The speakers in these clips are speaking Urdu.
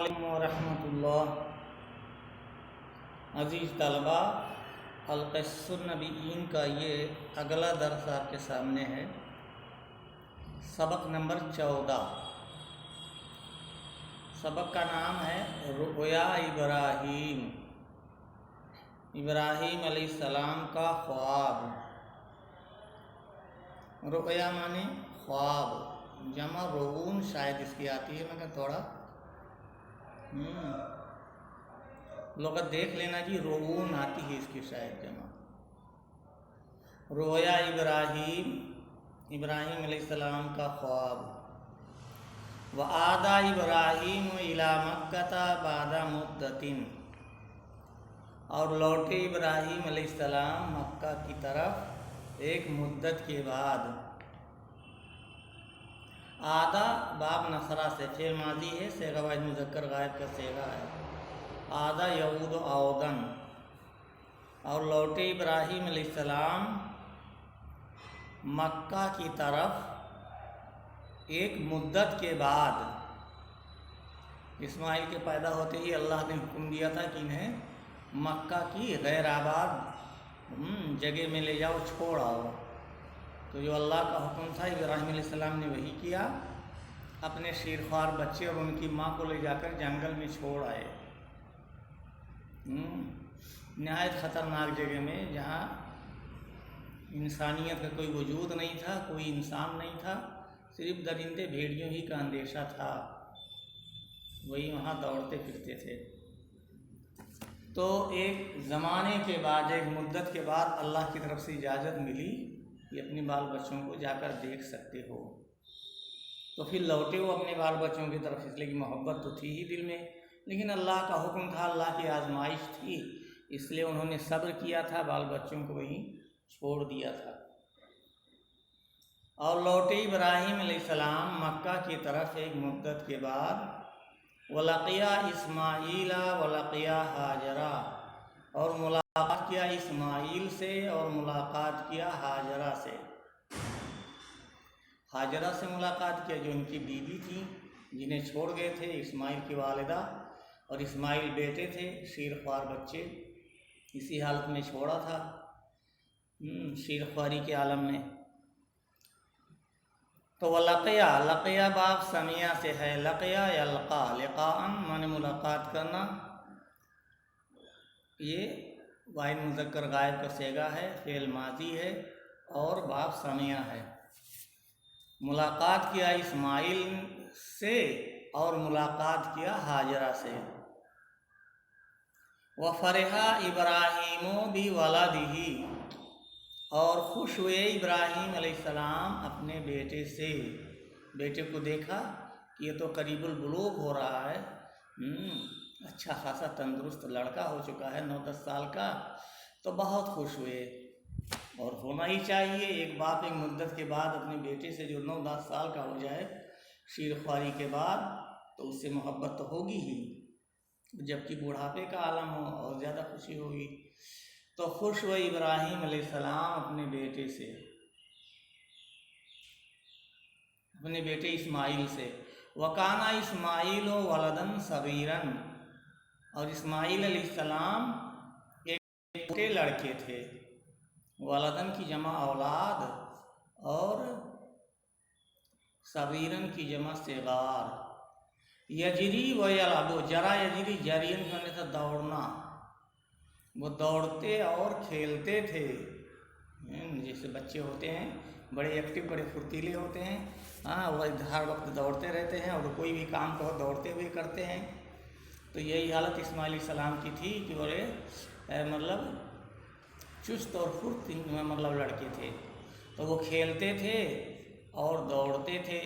ورحمۃ اللہ۔ عزیز طلباء، القصص النبیین کا یہ اگلا درس آپ کے سامنے ہے، سبق نمبر 14۔ سبق کا نام ہے رؤیا ابراہیم، ابراہیم علیہ السلام کا خواب۔ رؤیا معنی خواب، جمع رؤون شاید اس کی آتی ہے، مگر تھوڑا لغت دیکھ لینا جی، رؤون آتی ہے اس کی شاید جمع۔ رؤیا ابراہیم، ابراہیم علیہ السلام کا خواب۔ وعاد ابراہیم الی مکہ بعد مدۃ، اور لوٹے ابراہیم علیہ السلام مکہ کی طرف ایک مدت کے بعد۔ آدھا باب نصرہ سے فعل ماضی ہے، صیغہ واحد مذکر غائب کا صیغہ ہے۔ آدھا یعود عودن، اور لوٹے ابراہیم علیہ السلام مکہ کی طرف ایک مدت کے بعد۔ اسماعیل کے پیدا ہوتے ہی اللہ نے حکم دیا تھا کہ انہیں مکہ کی غیر آباد جگہ میں لے جاؤ، چھوڑ آؤ۔ تو جو اللہ کا حکم تھا ابراہیم علیہ السلام نے وہی کیا، اپنے شیرخوار بچے اور ان کی ماں کو لے جا کر جنگل میں چھوڑ آئے، نہایت خطرناک جگہ میں، جہاں انسانیت کا کوئی وجود نہیں تھا، کوئی انسان نہیں تھا، صرف درندے بھیڑیوں ہی کا اندیشہ تھا، وہی وہاں دوڑتے پھرتے تھے۔ تو ایک زمانے کے بعد، ایک مدت کے بعد اللہ کی طرف سے اجازت ملی کہ اپنے بال بچوں کو جا کر دیکھ سکتے ہو۔ تو پھر لوٹے وہ اپنے بال بچوں کی طرف، اس لیے کہ محبت تو تھی ہی دل میں، لیکن اللہ کا حکم تھا، اللہ کی آزمائش تھی، اس لیے انہوں نے صبر کیا تھا، بال بچوں کو وہیں چھوڑ دیا تھا۔ اور لوٹے ابراہیم علیہ السلام مکہ کی طرف ایک مدت کے بعد۔ وَلَقِيَ إِسْمَاعِيلَ وَلَقِيَ هَاجَرَ، اور ملاقات کیا اسماعیل سے اور ملاقات کیا ہاجرہ سے۔ ہاجرہ سے ملاقات کیا، جو ان کی بیوی تھی، جنہیں چھوڑ گئے تھے، اسماعیل کی والدہ، اور اسماعیل بیٹے تھے، شیرخوار بچے، اسی حالت میں چھوڑا تھا، شیرخواری کے عالم میں۔ تو وَلَقِيَ، لقیہ باب سمیہ سے ہے، لقیہ یلقا، لقاءً معنی ملاقات کرنا، یہ واحد مذکر غائب کا صیغہ ہے، فعل ماضی ہے، اور باب سمیہ ہے۔ ملاقات کیا اسماعیل سے اور ملاقات کیا ہاجرہ سے۔ وَفَرِحَ إِبْرَاهِيمُ بِوَلَدِهِ، اور خوش ہوئے ابراہیم علیہ السلام اپنے بیٹے سے، بیٹے کو دیکھا کہ یہ تو قریب البلوغ ہو رہا ہے، اچھا خاصا تندرست لڑکا ہو چکا ہے، 9-10 سال کا، تو بہت خوش ہوئے، اور ہونا ہی چاہیے، ایک باپ ایک مدت کے بعد اپنے بیٹے سے جو 9-10 سال کا ہو جائے شیرخواری کے بعد، تو اس سے محبت تو ہوگی ہی، جبکہ بوڑھاپے کا عالم ہو اور زیادہ خوشی ہوگی۔ تو خوش ہوئے ابراہیم علیہ السلام اپنے بیٹے سے، اپنے بیٹے اسماعیل سے۔ وَكَانَ إِسْمَاعِيلُ وَلَدًا صَغِيرًا، اور اسماعیل علیہ السلام ایک چھوٹے لڑکے تھے، ولدن کی جمع اولاد، اور صغیرن کی جمع صغار۔ یجری و یلعب، جرا یجری، جرین کرنے سے دوڑنا، وہ دوڑتے اور کھیلتے تھے، جیسے بچے ہوتے ہیں بڑے ایکٹیو، بڑے پھرتیلے ہوتے ہیں، وہ ہر وقت دوڑتے رہتے ہیں، اور کوئی بھی کام کو دوڑتے ہوئے کرتے ہیں۔ تو یہی حالت اسماعیل علیہ السلام کی تھی کہ بڑے مطلب چست اور پھرت مطلب لڑکے تھے، تو وہ کھیلتے تھے اور دوڑتے تھے۔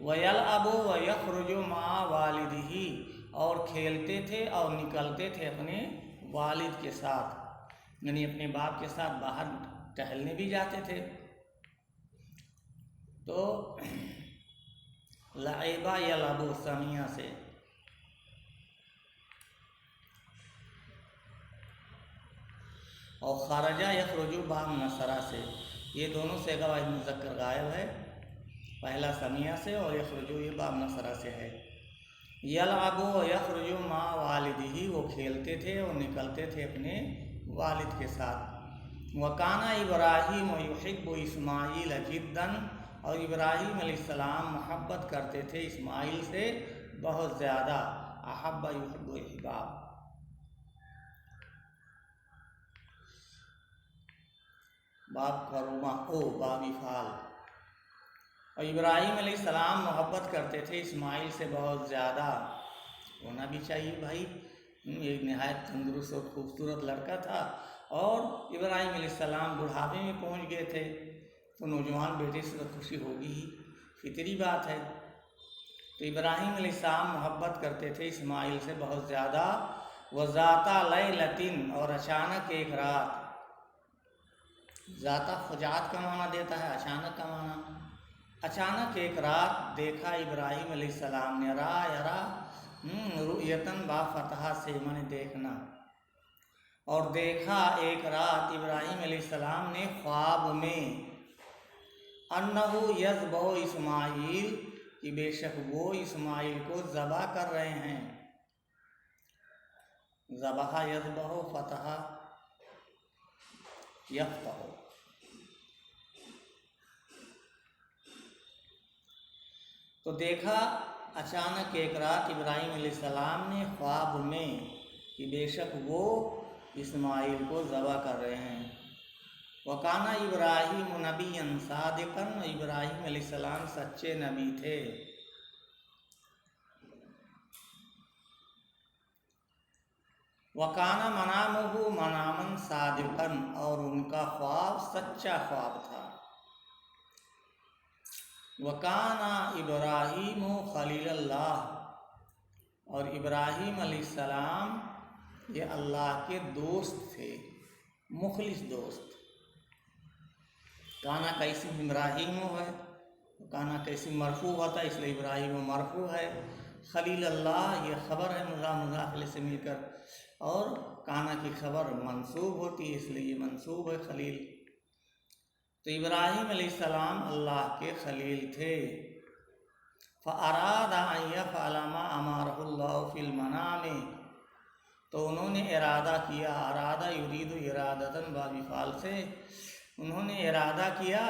وَيَلْعَبُ وَيَخْرُجُ مَعَ وَالِدِهِ، اور کھیلتے تھے اور نکلتے تھے اپنے والد کے ساتھ، یعنی اپنے باپ کے ساتھ باہر ٹہلنے بھی جاتے تھے۔ تو لعبہ یلعب سمیہ سے۔ اور خرجہ یخرجو باب نصرہ سے، یہ دونوں صیغہ واحد مذکر غائب ہے، پہلا سمیہ سے اور یخرجو یہ باب نصرہ سے ہے۔ یلعب و یخرج والدہ، وہ کھیلتے تھے اور نکلتے تھے اپنے والد کے ساتھ۔ وکان ابراہیم یحب اسماعیل جدا، اور ابراہیم علیہ السلام محبت کرتے تھے اسماعیل سے بہت زیادہ۔ احب یحب احباب۔ باب کرما باب فعال۔ اور ابراہیم علیہ السلام محبت کرتے تھے اسماعیل سے بہت زیادہ۔ ہونا بھی چاہیے بھائی، ایک نہایت تندرست اور خوبصورت لڑکا تھا، اور ابراہیم علیہ السلام بڑھاپے میں پہنچ گئے تھے، تو نوجوان بیٹے سے تو خوشی ہوگی ہی، فطری بات ہے۔ تو ابراہیم علیہ السلام محبت کرتے تھے اسماعیل سے بہت زیادہ۔ وذات لیلۃ، اور اچانک ایک رات۔ ذات فجاعت کا معنی دیتا ہے، اچانک کا معنی۔ اچانک ایک رات دیکھا ابراہیم علیہ السلام نے، یرا رؤیتن با فتح سے من دیکھنا، اور دیکھا ایک رات ابراہیم علیہ السلام نے خواب میں، انہو یذبح اسماعیل، کہ بے شک وہ اسماعیل کو ذبح کر رہے ہیں۔ ذبح یذبح، فتح یفتح۔ تو دیکھا اچانک ایک رات ابراہیم علیہ السلام نے خواب میں کہ بے شک وہ اسماعیل کو ذبح کر رہے ہیں۔ وکان ابراہیم نبیا صادقا، ابراہیم علیہ السلام سچے نبی تھے۔ وکان منامہ مناما صادقا، اور ان کا خواب سچا خواب تھا۔ وکان ابراہیم خلیل اللہ، اور ابراہیم علیہ السلام یہ اللہ کے دوست تھے، مخلص دوست۔ کانا کا اسم ابراہیم ہے، کانا کا اسم مرفوع ہوتا ہے، اس لیے ابراہیم مرفوع ہے۔ خلیل اللہ یہ خبر ہے مضاف الیہ سے مل کر، اور کانا کی خبر منصوب ہوتی ہے، اس لیے یہ منصوب ہے خلیل۔ تو ابراہیم علیہ السلام اللہ کے خلیل تھے۔ فَأَرَادَ أَن يَفْعَلَ مَا أَمَرَهُ اللَّهُ فِي الْمَنَامِ، تو انہوں نے ارادہ کیا، ارادہ یرید ارادتاً باب فعل سے، انہوں نے ارادہ کیا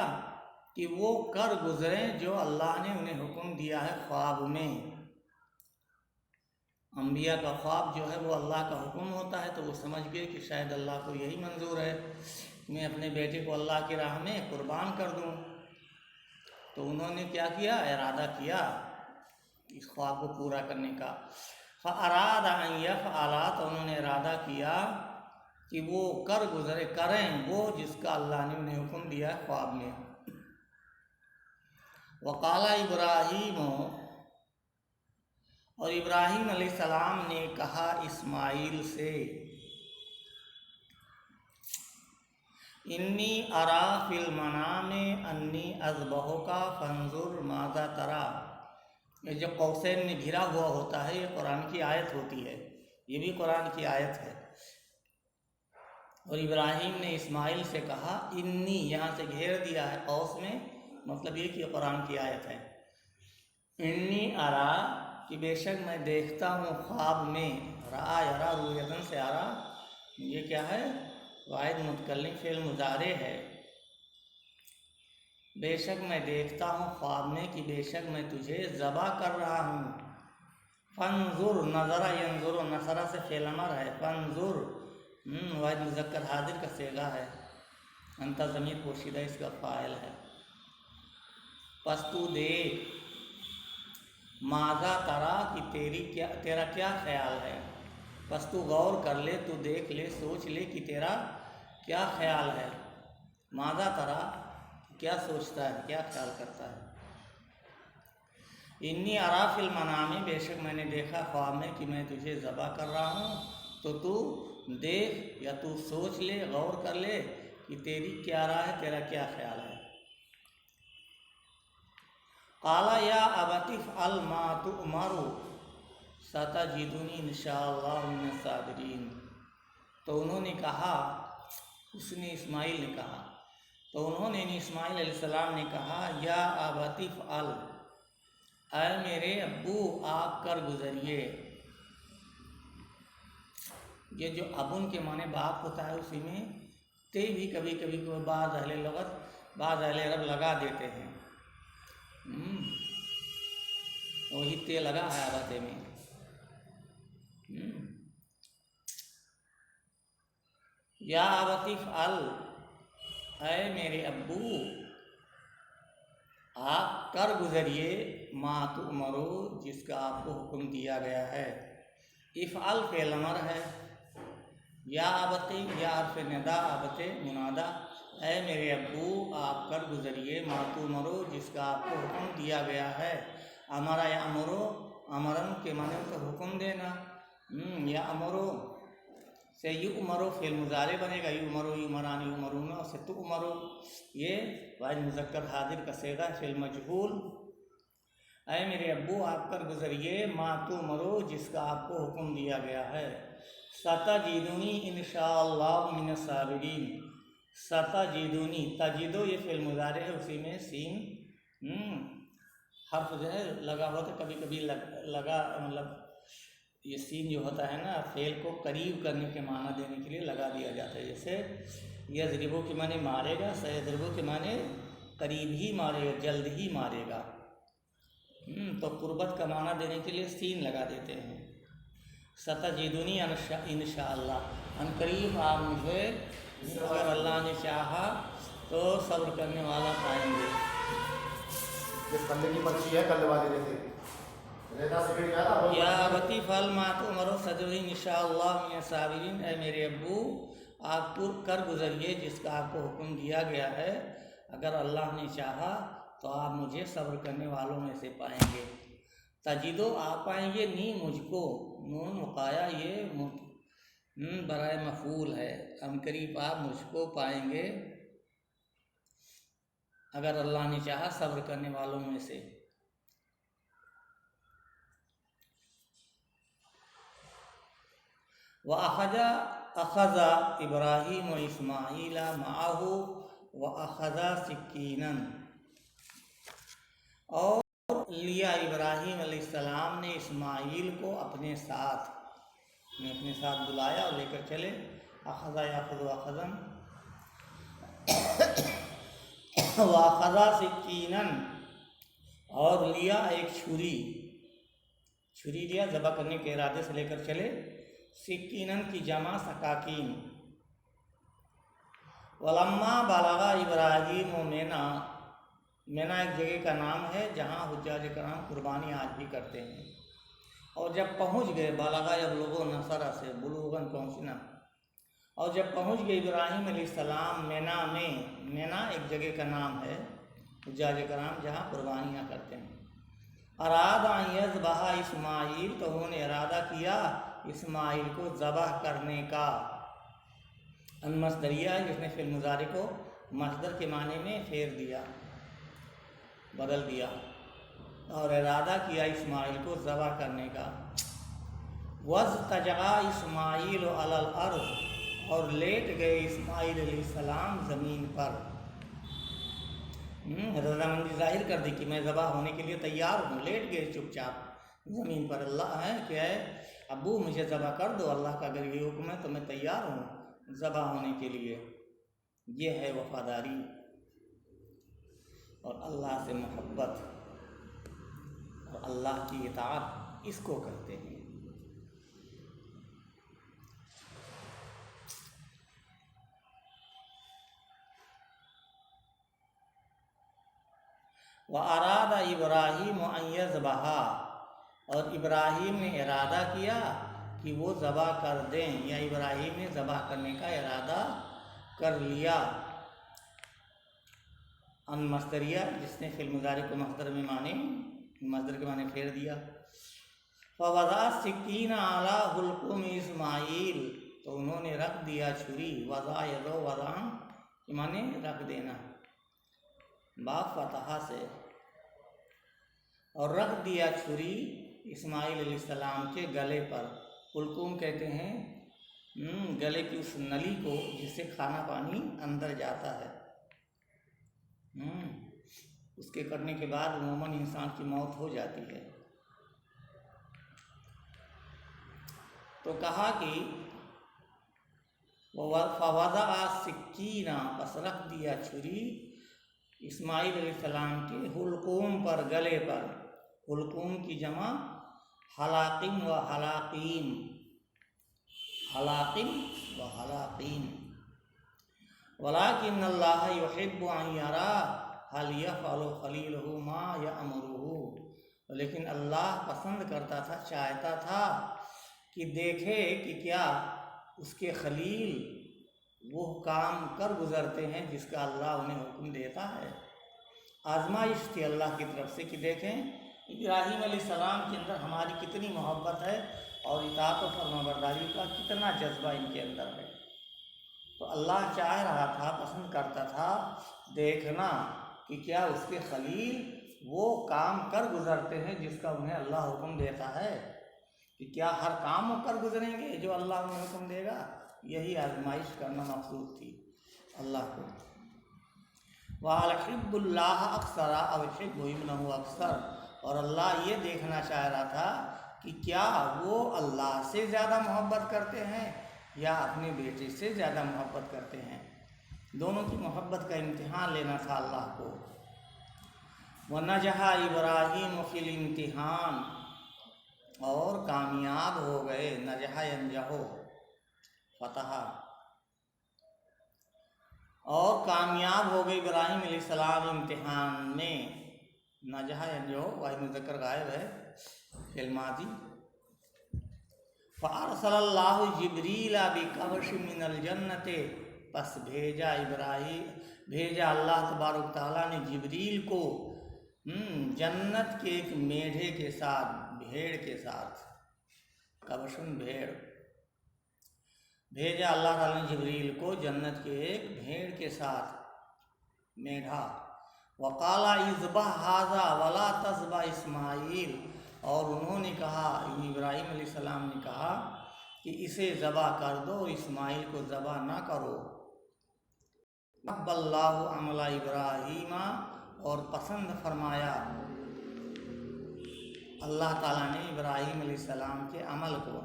کہ وہ کر گزریں جو اللہ نے انہیں حکم دیا ہے خواب میں۔ انبیاء کا خواب جو ہے وہ اللہ کا حکم ہوتا ہے، تو وہ سمجھ گئے کہ شاید اللہ کو یہی منظور ہے میں اپنے بیٹے کو اللہ کی راہ میں قربان کر دوں۔ تو انہوں نے کیا کیا؟ ارادہ کیا اس خواب کو پورا کرنے کا۔ فَأَرَادَ أَن يَفْعَلَ، تو انہوں نے ارادہ کیا کہ وہ کر گزرے، کریں وہ جس کا اللہ نے انہیں حکم دیا ہے خواب میں۔ وقال ابراہیم، اور ابراہیم علیہ السلام نے کہا اسماعیل سے، انی ارا فی المنام انی اذبحک فانظر ماذا تری۔ یہ جو قوسین میں گھرا ہوا ہوتا ہے یہ قرآن کی آیت ہوتی ہے، یہ بھی قرآن کی آیت ہے۔ اور ابراہیم نے اسماعیل سے کہا، انی، یہاں سے گھیر دیا ہے قوس میں، مطلب یہ کہ قرآن کی آیت ہے۔ انی ارا، کہ بے شک میں دیکھتا ہوں خواب میں، رآ یرا رؤیتن سے ارا، یہ کیا ہے؟ واحد متکلم فعل مضارع ہے۔ بے شک میں دیکھتا ہوں خواب میں کہ بے شک میں تجھے ذبح کر رہا ہوں۔ فانظر، نظر ینظر، نصر سے فعل امر ہے، فانظر واحد مذکر حاضر کا صیغہ ہے، انت ضمیر پوشیدہ اس کا فاعل ہے۔ پس تو دیکھ، ماذا ترا، کہ تیرا کیا خیال ہے۔ پس تو غور کر لے، تو دیکھ لے، سوچ لے کہ تیرا کیا خیال ہے۔ ماذا ترا، کیا سوچتا ہے، کیا خیال کرتا ہے۔ انی ارا فی المنام، بے شک میں نے دیکھا خواب میں کہ میں تجھے ذبح کر رہا ہوں، تو دیکھ یا تو سوچ لے، غور کر لے کہ تیری کیا رائے ہے، تیرا کیا خیال ہے۔ قال یا ابت افعل ما تؤمر ستجدنی ان شاء اللہ من الصابرین۔ تو انہوں نے کہا، اس نے اسماعیل نے کہا، تو انہوں نے اسماعیل علیہ السلام نے کہا، یا ابت افعل، اے میرے ابو آپ کر گزریے، یہ جو ابن کے معنی باپ ہوتا ہے اسی میں تے بھی کبھی کبھی کوئی بعض اہل لغت بعض اہل عرب لگا دیتے ہیں، وہی تے لگا ہے ابتے میں۔ یا ابتی فعل، اے میرے ابو آپ کر گزریے ما تؤمرو، جس کا آپ کو حکم دیا گیا ہے۔ افعل فعل امر ہے، یا ابتی یا حرف ندا، ابتے منادا، اے میرے ابو آپ کر گزریے ما تؤمرو، جس کا آپ کو حکم دیا گیا ہے۔ امرا یا امرو، امرن کے معنی تو حکم دینا، یا امرو سے یؤمرو فعل مضارع بنے گا، یؤمرو یؤمران یؤمرون، سے تؤمرو یہ واحد مذکر حاضر کا صیغہ ہے فعل مجہول۔ اے میرے ابو آپ کر گزریے ما تؤمرو، جس کا آپ کو حکم دیا گیا ہے۔ ستجدنی انشاءاللہ من الصابرین، ستجدنی، تجدو یہ فعل مضارع ہے، اسی میں سین حرف جو ہے لگا ہوتا ہے، کبھی کبھی لگا مطلب یہ سین جو ہوتا ہے نا فعل کو قریب کرنے کے معنی دینے کے لیے لگا دیا جاتا ہے، جیسے یضربو کے معنی مارے گا، سیضربو کے معنی قریب ہی مارے گا، جلد ہی مارے گا، تو قربت کا معنی دینے کے لیے سین لگا دیتے ہیں۔ ستجدنی انشاءاللہ، ان قریب آپ مجھے اگر اللہ نے چاہا تو صبر کرنے والا پائیں گے۔ جس بندے کی پرچی ہے کل والے سے ریتا سے گیا تھا، یا ابتی فعل ما تؤمر ستجدنی انشاءاللہ من الصابرین، اے میرے ابو آپ کر گزریے جس کا آپ کو حکم دیا گیا ہے، اگر اللہ نے چاہا تو آپ مجھے صبر کرنے والوں میں سے پائیں گے۔ تجدو آپ پائیں گے، نی مجھ کو، نون وقایا یہ برائے مفعول ہے، ان قریب آپ مجھ کو پائیں گے اگر اللہ نے چاہا صبر کرنے والوں میں سے۔ وَأَخَذَ إِبْرَاهِيمُ وَإِسْمَاعِيلَ مَعَهُ وَأَخَذَ سِكِّينًا، اور لیا ابراہیم علیہ السلام نے اسماعیل کو اپنے ساتھ بلایا اور لے کر چلے۔ اخذ یاخذ اخذن، واخذ سکینا، اور لیا ایک چھری لیا ذبح کرنے کے ارادے سے لے کر چلے۔ سکینن کی جمع سکاکین۔ ولما بلغ ابراہیم و مینا ایک جگہ کا نام ہے جہاں حجاج کرام قربانی آج بھی کرتے ہیں، اور جب پہنچ گئے، بالغ یبلغ نصرہ سے بلوغاً پہنچنا، اور جب پہنچ گئے ابراہیم علیہ السلام مینا ایک جگہ کا نام ہے حجاج کرام جہاں قربانیاں کرتے ہیں۔ اراد ان یذبح اسماعیل، تو انہوں نے ارادہ کیا اسماعیل کو ذبح کرنے کا۔ ان مصدریہ ہے جس نے فعل مضارع کو مصدر کے معنی میں پھیر دیا، بدل دیا، اور ارادہ کیا اسماعیل کو ذبح کرنے کا۔ وَاضْطَجَعَ اسماعیل علی الارض، اور لیٹ گئے اسماعیل علیہ السلام زمین پر۔ رضامندی ظاہر کر دی کہ میں ذبح ہونے کے لیے تیار ہوں، لیٹ گئے چپ چاپ زمین پر۔ اللہ ہے کہ اے ابو مجھے ذبح کر دو، اللہ کا اگر یہ حکم ہے تو میں تیار ہوں ذبح ہونے کے لیے۔ یہ ہے وفاداری اور اللہ سے محبت اور اللہ کی اطاعت، اس کو کہتے ہیں۔ وَأَرَادَ إِبْرَاهِيمُ أَن يَذْبَحَ، اور ابراہیم نے ارادہ کیا کہ وہ ذبح کر دیں، یا ابراہیم نے ذبح کرنے کا ارادہ کر لیا۔ ان مصدریہ جس نے فعل مضارع کو مصدر کے معنی پھیر دیا۔ فَوَضَعَ السِّكِّينَ عَلَىٰ حُلْقُمِ اسماعیل، تو انہوں نے رکھ دیا چھری، وضع یضع وضعاً کے معنی رکھ دینا، با فتحہ سے، اور رکھ دیا چھری اسماعیل علیہ السلام کے گلے پر۔ حلقوم کہتے ہیں گلے کی اس نلی کو جس سے کھانا پانی اندر جاتا ہے، اس کے کرنے کے بعد عموماً انسان کی موت ہو جاتی ہے۔ تو کہا کہ فوضع سکینہ، پس رکھ دیا چھری اسماعیل علیہ السلام کے حلقوم پر، گلے پر۔ حلقوم کی جمع حلاقم و حلاقیم، حلاقم و حلاقیم۔ ولیکن اللہ یحب ان یرا هل یفعل خلیلہ ما یأمرہ، لیکن اللہ پسند کرتا تھا، چاہتا تھا کہ دیکھے کہ کیا اس کے خلیل وہ کام کر گزرتے ہیں جس کا اللہ انہیں حکم دیتا ہے۔ آزمائش تھی اللہ کی طرف سے کہ دیکھیں ابراہیم علیہ السلام کے اندر ہماری کتنی محبت ہے اور اطاعت و فرمانبرداری کا کتنا جذبہ ان کے اندر ہے۔ تو اللہ چاہ رہا تھا، پسند کرتا تھا دیکھنا کہ کیا اس کے خلیل وہ کام کر گزرتے ہیں جس کا انہیں اللہ حکم دیتا ہے، کہ کیا ہر کام وہ کر گزریں گے جو اللہ انہیں حکم دے گا۔ یہی آزمائش کرنا مقصود تھی اللہ کو۔ وَأَحِبُّ اللَّهَ أَكْثَرَ أَوْ يُحِبُّ ابْنَهُ أَكْثَرَ، اور اللہ یہ دیکھنا چاہ رہا تھا کہ کیا وہ اللہ سے زیادہ محبت کرتے ہیں یا اپنے بیٹے سے زیادہ محبت کرتے ہیں۔ دونوں کی محبت کا امتحان لینا تھا اللہ کو۔ وَنَجَحَ إِبْرَاهِيمُ فِي الْإِمْتِحَانِ، اور کامیاب ہو گئے، نجح ینجح فتح، اور کامیاب ہو گئے ابراہیم علیہ السلام امتحان میں۔ نجح ینجح واحد مذکر غائب ہے فی الماضی۔ فَأَرْسَلَ اللَّهُ جِبْرِيلَ بِكَبْشٍ مِّنَ الْجَنَّةِ، پس بھیجا اللہ تبارک تعالیٰ نے جبریل کو جنت کے ایک میڈھے کے ساتھ، بھیڑ کے ساتھ، کبشن بھیڑ، بھیجا اللہ تعالیٰ نے جبریل کو جنت کے ایک بھیڑ کے ساتھ، میڈھا۔ وقال اذبح ھذا ولا تذبح اسماعیل، اور انہوں نے کہا، ابراہیم علیہ السلام نے کہا کہ اسے ذبح کر دو، اسماعیل کو ذبح نہ کرو۔ رب اللہ عمل ابراہیم، اور پسند فرمایا اللہ تعالیٰ نے ابراہیم علیہ السلام کے عمل کو۔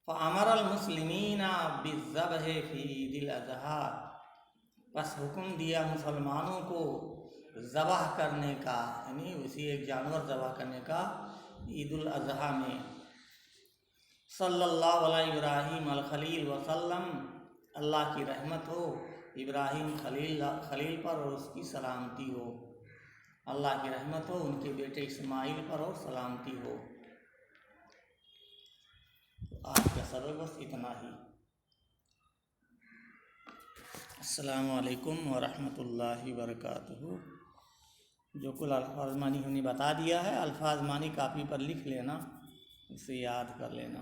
فَأَمَرَ الْمُسْلِمِينَ بِالذَّبْحِ فِي عِيدِ الْأَضْحَىٰ، بس حکم دیا مسلمانوں کو ذبح کرنے کا، یعنی اسی ایک جانور ذبح کرنے کا عید الاضحیٰ میں۔ صلی اللہ علیہ ابراہیم الخلیل وسلم، اللہ کی رحمت ہو ابراہیم خلیل پر اور اس کی سلامتی ہو، اللہ کی رحمت ہو ان کے بیٹے اسماعیل پر اور سلامتی ہو۔ آج کا سبق بس اتنا ہی۔ السلام علیکم ورحمۃ اللہ وبرکاتہ۔ جو کل الفاظ معنی ہم نے بتا دیا ہے، الفاظ معنی کاپی پر لکھ لینا، اسے یاد کر لینا۔